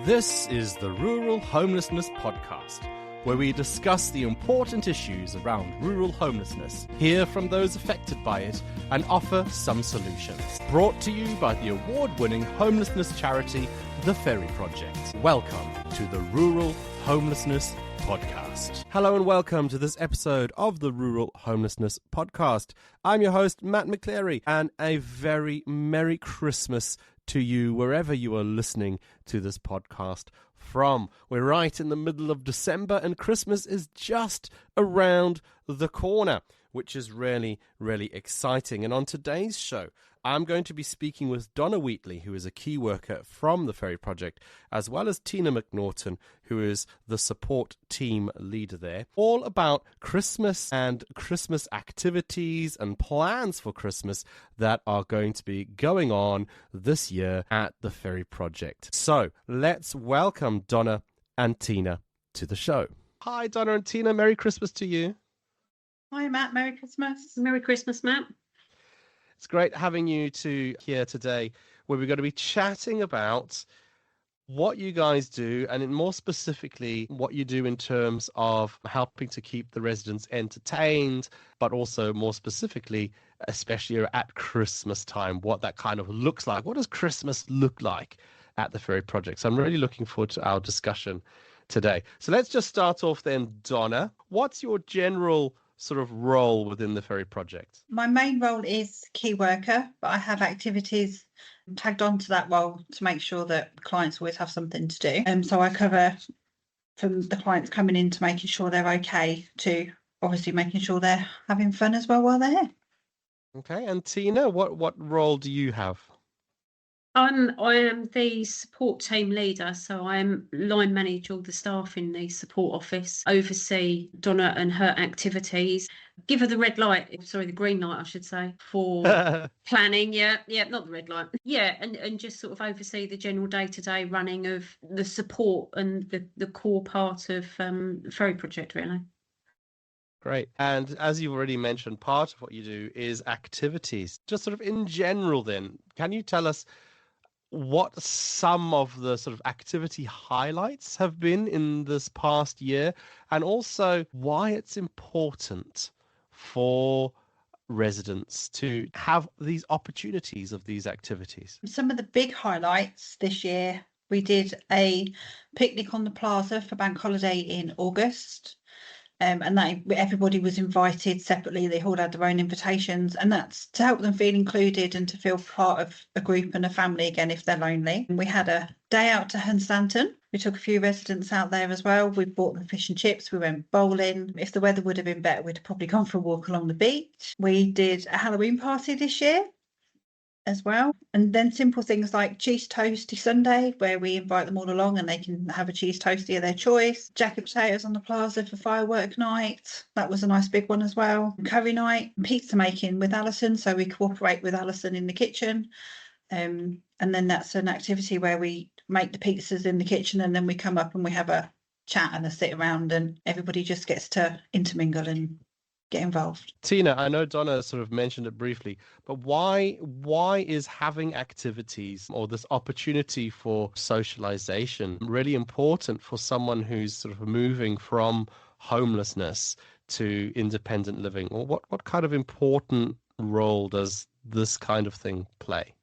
This is the Rural Homelessness Podcast, where we discuss the important issues around rural homelessness, hear from those affected by it, and offer some solutions. Brought to you by the award-winning homelessness charity, the Ferry Project. Welcome to the Rural Homelessness Podcast. Hello and welcome to this episode of the Rural Homelessness Podcast. I'm your host, Matt McChlery, and a very Merry Christmas to you wherever you are listening to this podcast from. We're right in the middle of December and Christmas is just around the corner, which is really, really exciting. And on today's show, I'm going to be speaking with Donna Wheatley, who is a key worker from the Ferry Project, as well as Tina McNaughton, who is the support team leader there, all about Christmas and Christmas activities and plans for Christmas that are going to be going on this year at the Ferry Project. So let's welcome Donna and Tina to the show. Hi, Donna and Tina. Merry Christmas to you. Hi, Matt. Merry Christmas. Merry Christmas, Matt. It's great having you two here today, where we're going to be chatting about what you guys do, and more specifically, what you do in terms of helping to keep the residents entertained, but also more specifically, especially at Christmas time, what that kind of looks like. What does Christmas look like at the Ferry Project? So I'm really looking forward to our discussion today. So let's just start off then, Donna. What's your general sort of role within the Ferry Project? My main role is key worker, but I have activities tagged on to that role to make sure that clients always have something to do. So I cover from the clients coming in to making sure they're okay to obviously making sure they're having fun as well while they're here. Okay, and Tina, what role do you have? I am the support team leader, so I'm line manage all the staff in the support office, oversee Donna and her activities, give her the the green light, I should say, for planning. Yeah, not the red light. Yeah, and just sort of oversee the general day-to-day running of the support and the core part of the Ferry Project, really. Great. And as you've already mentioned, part of what you do is activities. Just sort of in general then, can you tell us what some of the sort of activity highlights have been in this past year, and also why it's important for residents to have these opportunities of these activities? Some of the big highlights this year, we did a picnic on the plaza for Bank Holiday in August. And that everybody was invited separately. They all had their own invitations, and that's to help them feel included and to feel part of a group and a family again if they're lonely. And we had a day out to Hunstanton. We took a few residents out there as well. We bought them fish and chips. We went bowling. If the weather would have been better, we'd have probably gone for a walk along the beach. We did a Halloween party this year as well, and then simple things like cheese toasty Sunday, where we invite them all along and they can have a cheese toasty of their choice. Jacket potatoes on the plaza for firework night, that was a nice big one as well. Curry night, pizza making with Alison, so we cooperate with Alison in the kitchen, and then that's an activity where we make the pizzas in the kitchen and then we come up and we have a chat and a sit around and everybody just gets to intermingle and get involved. Tina, I know Donna sort of mentioned it briefly, but why is having activities or this opportunity for socialization really important for someone who's sort of moving from homelessness to independent living? Or what kind of important role does this kind of thing play?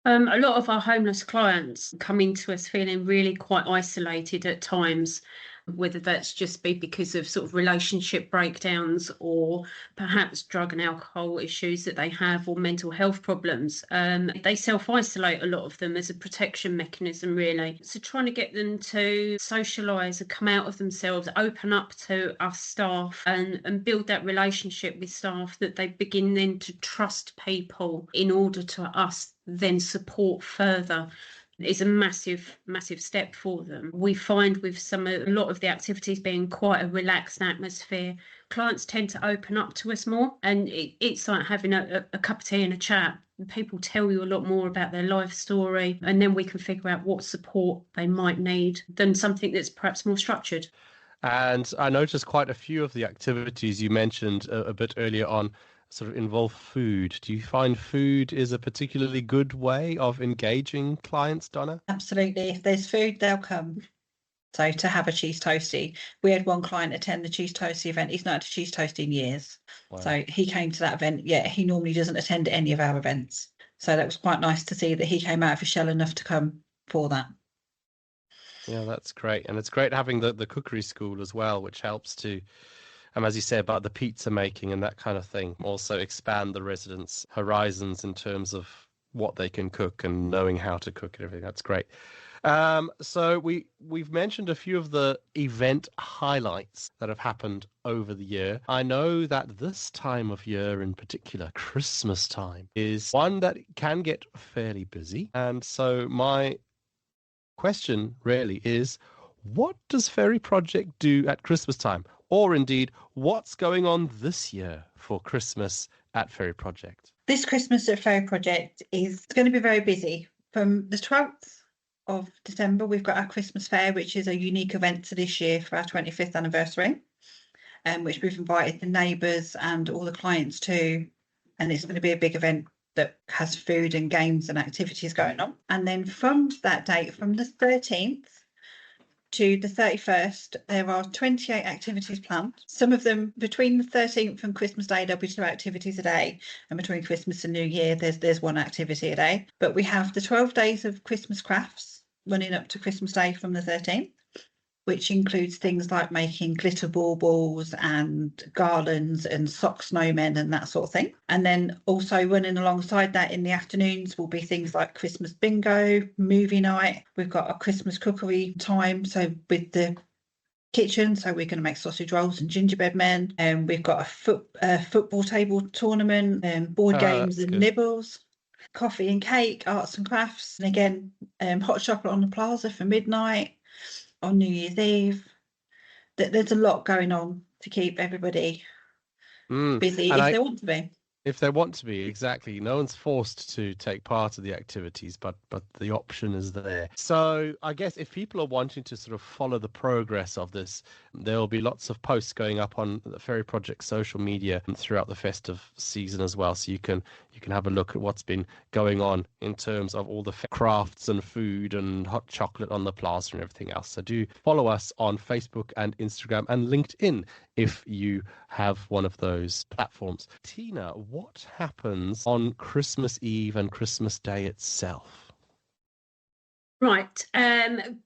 A lot of our homeless clients come into us feeling really quite isolated at times, whether that's just be because of sort of relationship breakdowns or perhaps drug and alcohol issues that they have or mental health problems. They self-isolate, a lot of them, as a protection mechanism, really. So trying to get them to socialise and come out of themselves, open up to us staff and build that relationship with staff that they begin then to trust people in order to us then support further is a massive step for them. We find with a lot of the activities being quite a relaxed atmosphere, clients tend to open up to us more, and it's like having a cup of tea and a chat. People tell you a lot more about their life story, and then we can figure out what support they might need than something that's perhaps more structured. And I noticed quite a few of the activities you mentioned a bit earlier on sort of involve food. Do you find food is a particularly good way of engaging clients, Donna? Absolutely. If there's food, they'll come. So to have a cheese toastie, we had one client attend the cheese toastie event. He's not had a cheese toastie in years. Wow. So he came to that event. Yeah, he normally doesn't attend any of our events. So that was quite nice to see that he came out of his shell enough to come for that. Yeah, that's great. And it's great having the cookery school as well, which helps to, as you say, about the pizza making and that kind of thing, also expand the residents' horizons in terms of what they can cook and knowing how to cook and everything. That's great. So we've mentioned a few of the event highlights that have happened over the year. I know that this time of year in particular, Christmas time, is one that can get fairly busy. And so my question really is, what does Ferry Project do at Christmas time? Or indeed, what's going on this year for Christmas at Ferry Project? This Christmas at Ferry Project is going to be very busy. From the 12th of December, we've got our Christmas fair, which is a unique event to this year for our 25th anniversary, which we've invited the neighbours and all the clients to. And it's going to be a big event that has food and games and activities going on. And then from that date, from the 13th to the 31st, there are 28 activities planned. Some of them between the 13th and Christmas Day, there'll be 2 activities a day. And between Christmas and New Year, there's 1 activity a day. But we have the 12 days of Christmas crafts running up to Christmas Day from the 13th, which includes things like making glitter baubles and garlands and sock snowmen and that sort of thing. And then also running alongside that in the afternoons will be things like Christmas bingo, movie night. We've got a Christmas cookery time, so with the kitchen, so we're going to make sausage rolls and gingerbread men. And we've got a football table tournament, board games and nibbles. Coffee and cake, arts and crafts. And again, hot chocolate on the plaza for midnight on New Year's Eve. There's a lot going on to keep everybody busy if they want to be. If they want to be, exactly. No one's forced to take part of the activities, but the option is there. So I guess if people are wanting to sort of follow the progress of this, there will be lots of posts going up on the Ferry Project social media throughout the festive season as well. So you can have a look at what's been going on in terms of all the crafts and food and hot chocolate on the plaza and everything else. So do follow us on Facebook and Instagram and LinkedIn if you have one of those platforms. Tina, what happens on Christmas Eve and Christmas Day itself? Right.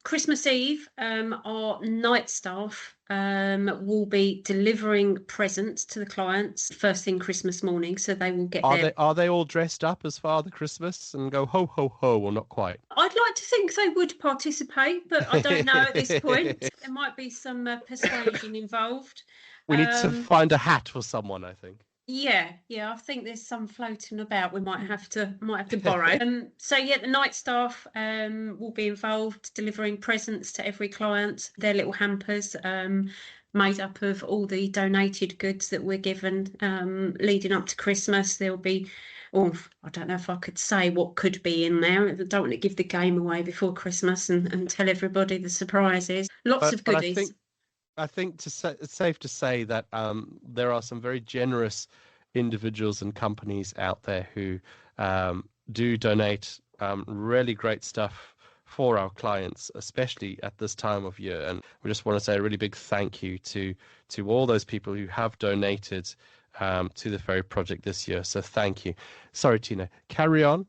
Christmas Eve, our night staff will be delivering presents to the clients first thing Christmas morning, so they will get Are they all dressed up as Father Christmas and go ho ho ho, or not quite? I'd like to think they would participate, but I don't know at this point. There might be some persuasion involved. We need to find a hat for someone, I think. Yeah, I think there's some floating about we might have to borrow. So yeah, the night staff will be involved delivering presents to every client, their little hampers made up of all the donated goods that we're given leading up to Christmas. There'll be, I don't know if I could say what could be in there. I don't want to give the game away before Christmas and tell everybody the surprises. Lots of goodies. I think it's safe to say that there are some very generous individuals and companies out there who do donate really great stuff for our clients, especially at this time of year. And we just want to say a really big thank you to all those people who have donated to the Ferry Project this year. So thank you. Sorry, Tina, carry on.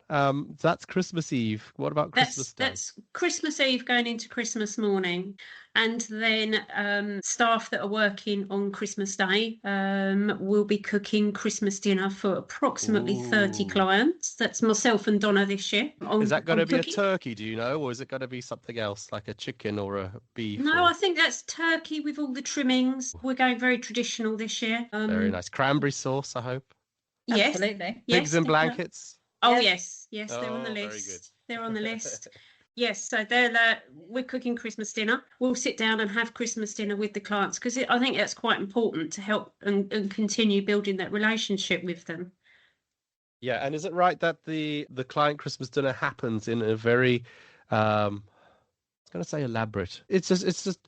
That's Christmas Eve. What about Christmas Day? That's Christmas Eve going into Christmas morning. And then staff that are working on Christmas Day will be cooking Christmas dinner for approximately 30 clients. That's myself and Donna this year. Is that going to be a turkey, do you know? Or is it going to be something else, like a chicken or a beef? No, I think that's turkey with all the trimmings. We're going very traditional this year. Very nice. Cranberry sauce, I hope. Yes. Absolutely. Pigs in blankets. Oh, yes, they're on the list. Very good. They're on the list. Yes, so we're cooking Christmas dinner. We'll sit down and have Christmas dinner with the clients because I think that's quite important to help and continue building that relationship with them. Yeah, and is it right that the client Christmas dinner happens in a very, I was going to say elaborate. It's just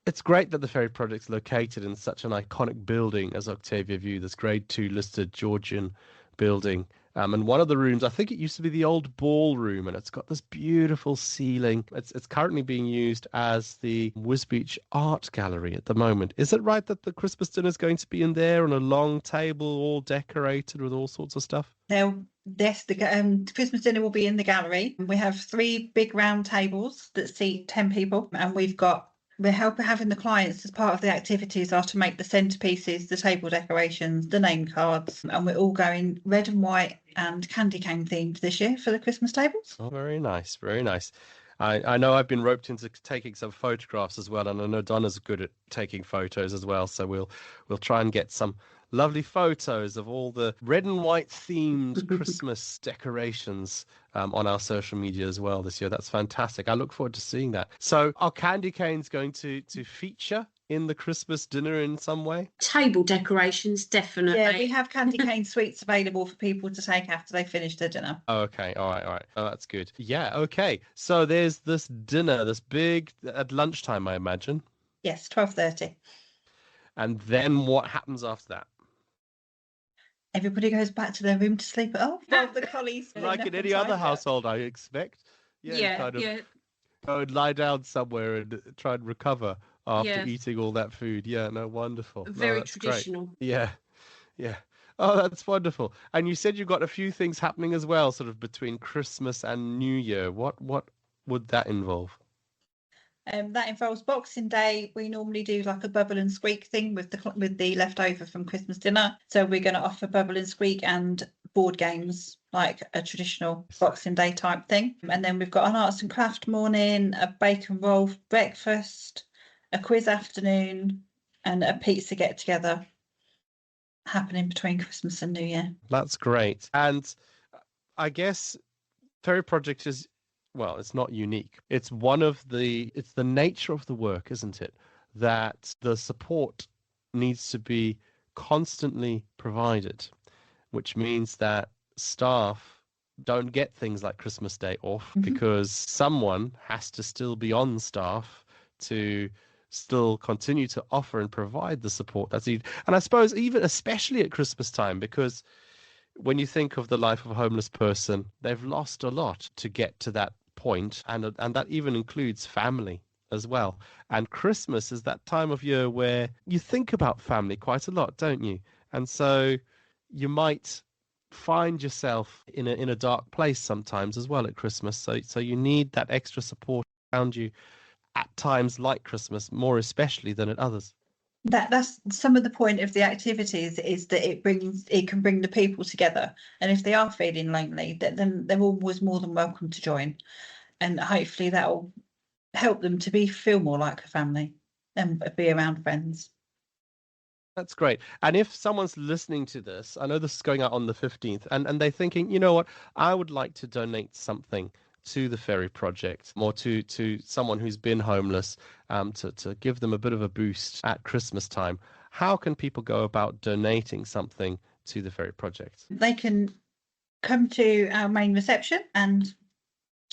It's great that the Ferry Project's located in such an iconic building as Octavia View, this Grade 2 listed Georgian building. And one of the rooms, I think it used to be the old ballroom, and it's got this beautiful ceiling. It's currently being used as the Wisbech Art Gallery at the moment. Is it right that the Christmas dinner is going to be in there on a long table, all decorated with all sorts of stuff? Yes, the Christmas dinner will be in the gallery. We have 3 big round tables that seat 10 people, and we're having the clients as part of the activities are to make the centerpieces, the table decorations, the name cards, and we're all going red and white and candy cane themed this year for the Christmas tables. Oh, very nice, very nice. I know I've been roped into taking some photographs as well, and I know Donna's good at taking photos as well, so we'll try and get some lovely photos of all the red and white themed Christmas decorations on our social media as well this year. That's fantastic. I look forward to seeing that. So are candy canes going to feature in the Christmas dinner in some way? Table decorations, definitely. Yeah, we have candy cane sweets available for people to take after they finish their dinner. Oh, okay. All right. Oh, that's good. Yeah, okay. So there's this dinner, this big, at lunchtime, I imagine. Yes, 12:30. And then what happens after that? Everybody goes back to their room to sleep. Oh, well, the collies. Like in any other household, I expect. Yeah. Go and lie down somewhere and try and recover after eating all that food. Yeah, no, wonderful. Very traditional. Great. Yeah. Oh, that's wonderful. And you said you've got a few things happening as well, sort of between Christmas and New Year. What would that involve? That involves Boxing Day. We normally do like a bubble and squeak thing with the leftover from Christmas dinner. So we're going to offer bubble and squeak and board games, like a traditional Boxing Day type thing. And then we've got an arts and craft morning, a bacon roll breakfast, a quiz afternoon, and a pizza get together happening between Christmas and New Year. That's great. And I guess Ferry Project is, well, it's not unique. It's it's the nature of the work, isn't it? That the support needs to be constantly provided, which means that staff don't get things like Christmas Day off because someone has to still be on staff to still continue to offer and provide the support that's needed. And I suppose even especially at Christmas time, because when you think of the life of a homeless person, they've lost a lot to get to that point, and that even includes family as well. And Christmas is that time of year where you think about family quite a lot, don't you? And so you might find yourself in a dark place sometimes as well at Christmas. So you need that extra support around you at times like Christmas, more especially than at others. That's some of the point of the activities, is that it can bring the people together, and if they are feeling lonely, then they're always more than welcome to join, and hopefully that will help them to feel more like a family and be around friends. That's great. And if someone's listening to this, I know this is going out on the 15th, and they're thinking, you know what, I would like to donate something to the Ferry Project, or to someone who's been homeless, to give them a bit of a boost at Christmas time. How can people go about donating something to the Ferry Project? They can come to our main reception and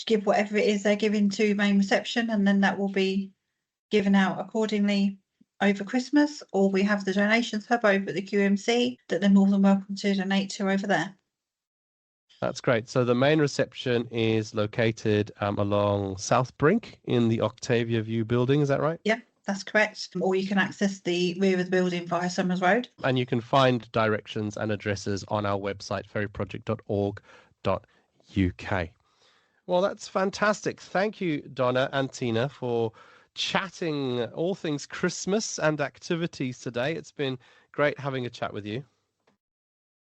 give whatever it is they're giving to main reception, and then that will be given out accordingly over Christmas. Or we have the donations hub over at the QMC that they're more than welcome to donate to over there. That's great. So the main reception is located along South Brink in the Octavia View building. Is that right? Yeah, that's correct. Or you can access the rear of the building via Summers Road. And you can find directions and addresses on our website, ferryproject.org.uk. Well, that's fantastic. Thank you, Donna and Tina, for chatting all things Christmas and activities today. It's been great having a chat with you.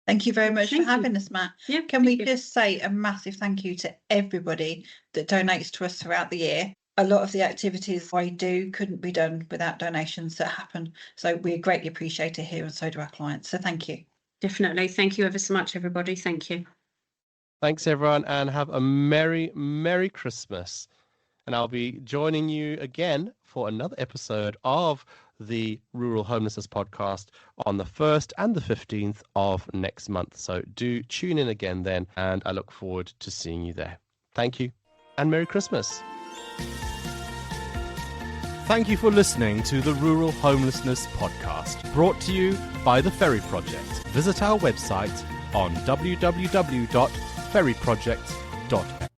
Thank you very much for having us, Matt. Yeah, Can we just say a massive thank you to everybody that donates to us throughout the year? A lot of the activities I do couldn't be done without donations that happen. So we greatly appreciate it here, and so do our clients. So thank you. Definitely. Thank you ever so much, everybody. Thank you. Thanks, everyone, and have a Merry, Merry Christmas. And I'll be joining you again for another episode of the Rural Homelessness Podcast on the 1st and the 15th of next month. So do tune in again then, and I look forward to seeing you there. Thank you, and Merry Christmas. Thank you for listening to the Rural Homelessness Podcast, brought to you by the Ferry Project. Visit our website on www.ferryproject.org.